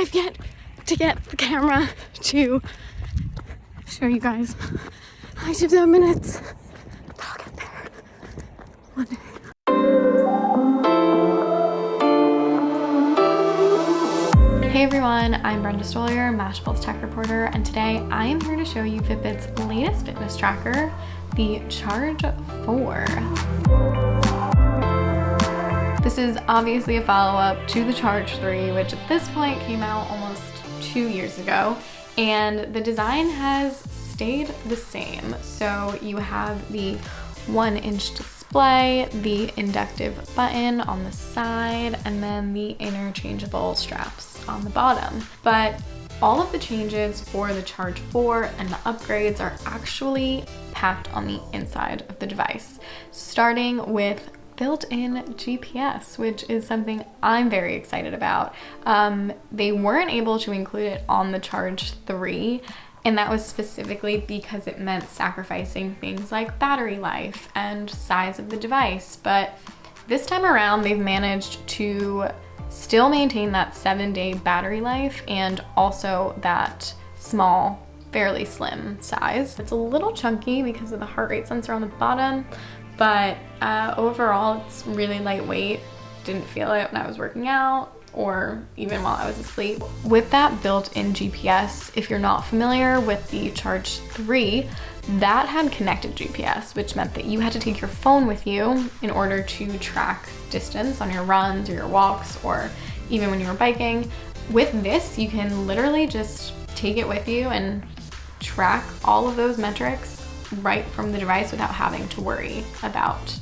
I've yet to get the camera to show you guys active zone minutes. But I'll get there one day. Hey everyone, I'm Brenda Stolyar, Mashable's tech reporter, and today I am here to show you Fitbit's latest fitness tracker, the Charge 4. This is obviously a follow-up to the Charge 3, which at this point came out almost 2 years ago, and the design has stayed the same. So you have the 1-inch display, the inductive button on the side, and then the interchangeable straps on the bottom. But all of the changes for the Charge 4 and the upgrades are actually packed on the inside of the device, starting with built-in GPS, which is something I'm very excited about. They weren't able to include it on the Charge 3, and that was specifically because it meant sacrificing things like battery life and size of the device. But this time around, they've managed to still maintain that 7-day battery life and also that small, fairly slim size. It's a little chunky because of the heart rate sensor on the bottom, but overall it's really lightweight. Didn't feel it when I was working out or even while I was asleep. With that built-in GPS, if you're not familiar with the Charge 3, that had connected GPS, which meant that you had to take your phone with you in order to track distance on your runs or your walks, or even when you were biking. With this, you can literally just take it with you and track all of those metrics right from the device without having to worry about,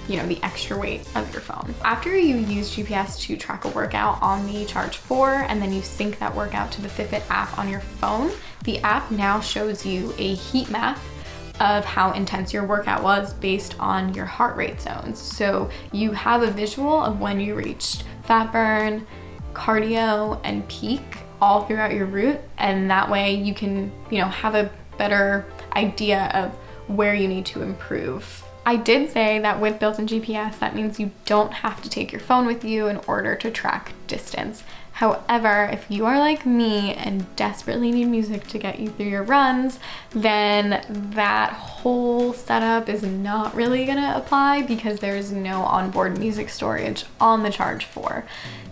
you know, the extra weight of your phone. After you use GPS to track a workout on the Charge 4 and then you sync that workout to the Fitbit app on your phone, the app now shows you a heat map of how intense your workout was based on your heart rate zones. So you have a visual of when you reached fat burn, cardio, and peak all throughout your route, and that way you can, you know, have a better idea of where you need to improve. I did say that with built-in GPS, that means you don't have to take your phone with you in order to track distance. However, if you are like me and desperately need music to get you through your runs, then that whole setup is not really gonna apply because there's no onboard music storage on the Charge 4.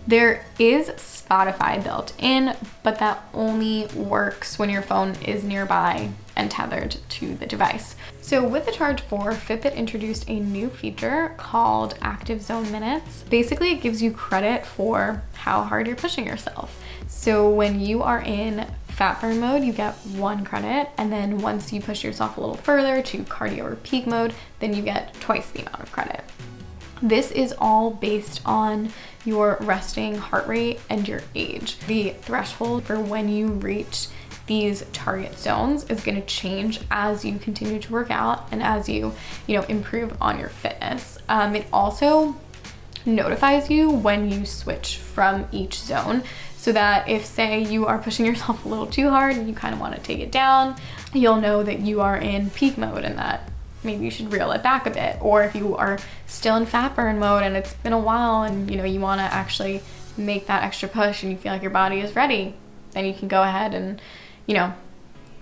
There is Spotify built in, but that only works when your phone is nearby and tethered to the device. So with the Charge 4, Fitbit introduced a new feature called Active Zone Minutes. Basically, it gives you credit for how hard you're pushing yourself. So when you are in fat burn mode, you get 1 credit, and then once you push yourself a little further to cardio or peak mode, then you get twice the amount of credit. This is all based on your resting heart rate and your age. The threshold for when you reach these target zones is going to change as you continue to work out and as you improve on your fitness. It also notifies you when you switch from each zone, so that if, say, you are pushing yourself a little too hard and you kind of want to take it down, you'll know that you are in peak mode and that maybe you should reel it back a bit. Or if you are still in fat burn mode and it's been a while and you want to actually make that extra push and you feel like your body is ready, then you can go ahead and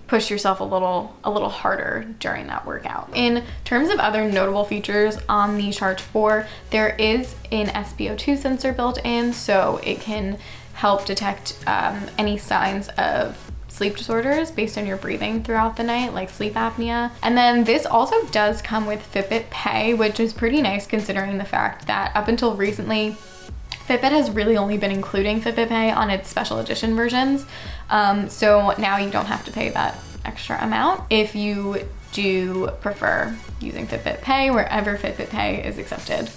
push yourself a little harder during that workout. In terms of other notable features on the Charge 4, there is an SpO2 sensor built in, so it can help detect any signs of sleep disorders based on your breathing throughout the night, like sleep apnea. And then this also does come with Fitbit Pay, which is pretty nice considering the fact that up until recently, Fitbit has really only been including Fitbit Pay on its special edition versions. So now you don't have to pay that extra amount if you do prefer using Fitbit Pay wherever Fitbit Pay is accepted.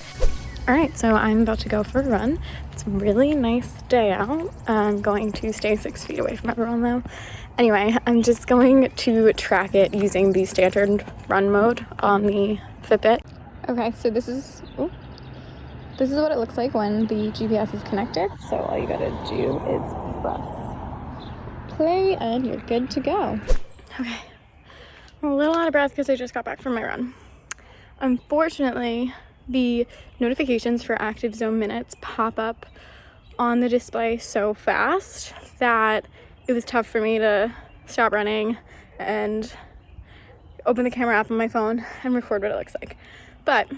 All right, so I'm about to go for a run. It's a really nice day out. I'm going to stay 6 feet away from everyone though. Anyway, I'm just going to track it using the standard run mode on the Fitbit. Okay, so this is what it looks like when the GPS is connected. So all you gotta do is press play and you're good to go. Okay, I'm a little out of breath because I just got back from my run. Unfortunately, the notifications for active zone minutes pop up on the display so fast that it was tough for me to stop running and open the camera app on my phone and record what it looks like. But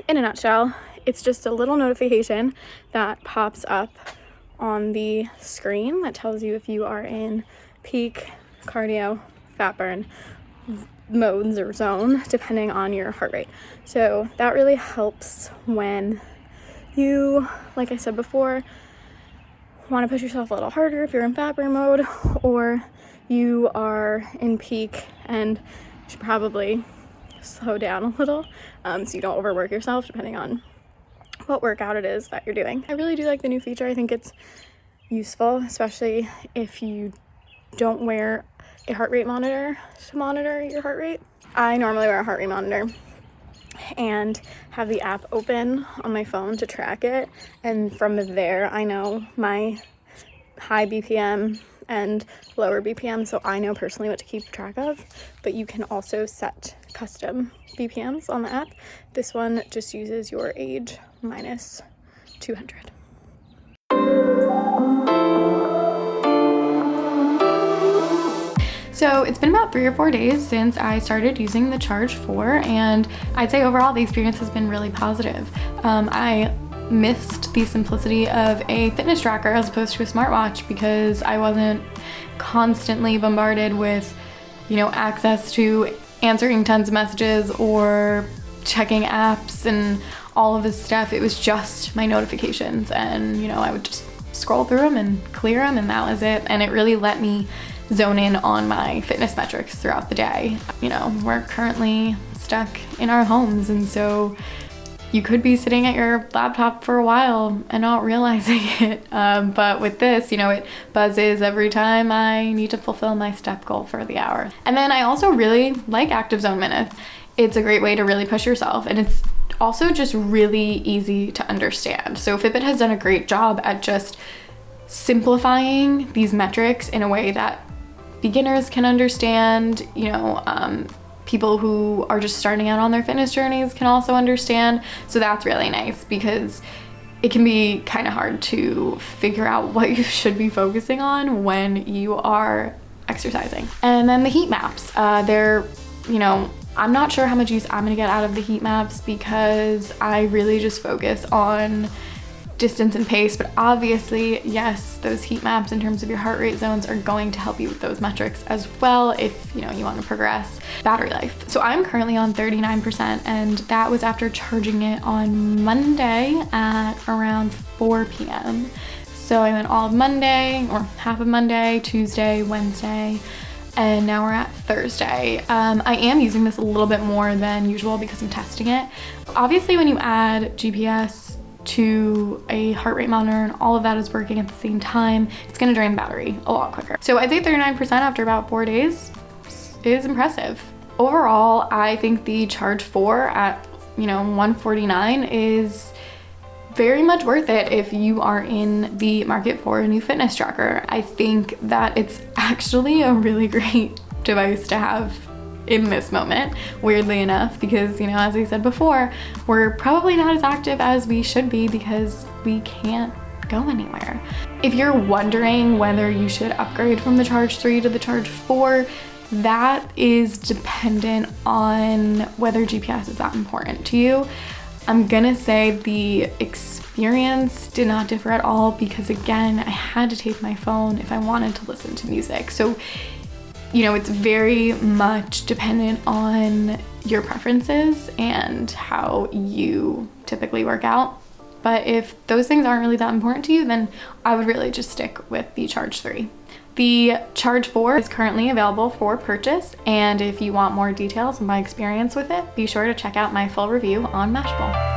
in a nutshell, it's just a little notification that pops up on the screen that tells you if you are in peak cardio, fat burn modes or zone, depending on your heart rate. So that really helps when you, like I said before, want to push yourself a little harder if you're in fat burn mode, or you are in peak and you should probably slow down a little so you don't overwork yourself depending on what workout it is that you're doing. I really do like the new feature. I think it's useful, especially if you don't wear a heart rate monitor to monitor your heart rate. I normally wear a heart rate monitor and have the app open on my phone to track it, and from there I know my high BPM and lower BPM, so I know personally what to keep track of. But you can also set custom BPMs on the app. This one just uses your age minus 200. So it's been about 3 or 4 days since I started using the Charge 4, and I'd say overall the experience has been really positive. I missed the simplicity of a fitness tracker as opposed to a smartwatch because I wasn't constantly bombarded with, access to answering tons of messages or checking apps and all of this stuff. It was just my notifications, and I would just scroll through them and clear them, and that was it. And it really let me zone in on my fitness metrics throughout the day. We're currently stuck in our homes, and so you could be sitting at your laptop for a while and not realizing it. But with this, it buzzes every time I need to fulfill my step goal for the hour. And then I also really like active zone minutes. It's a great way to really push yourself, and it's also just really easy to understand. So Fitbit has done a great job at just simplifying these metrics in a way that beginners can understand. People who are just starting out on their fitness journeys can also understand. So that's really nice because it can be kind of hard to figure out what you should be focusing on when you are exercising. And then the heat maps, I'm not sure how much use I'm gonna get out of the heat maps because I really just focus on distance and pace, but obviously, yes, those heat maps in terms of your heart rate zones are going to help you with those metrics as well if you want to progress. Battery life. So I'm currently on 39%, and that was after charging it on Monday at around 4 p.m. So I went all of Monday, or half of Monday, Tuesday, Wednesday, and now we're at Thursday. I am using this a little bit more than usual because I'm testing it. Obviously, when you add GPS to a heart rate monitor and all of that is working at the same time, it's gonna drain the battery a lot quicker. So I'd say 39% after about 4 days is impressive. Overall, I think the Charge 4 at $149 is very much worth it if you are in the market for a new fitness tracker. I think that it's actually a really great device to have in this moment, weirdly enough, because as I said before, we're probably not as active as we should be because we can't go anywhere. If you're wondering whether you should upgrade from the Charge 3 to the Charge 4, that is dependent on whether GPS is that important to you. I'm gonna say the experience did not differ at all because, again, I had to take my phone if I wanted to listen to music. So it's very much dependent on your preferences and how you typically work out. But if those things aren't really that important to you, then I would really just stick with the Charge 3. The Charge 4 is currently available for purchase, and if you want more details on my experience with it, be sure to check out my full review on Mashable.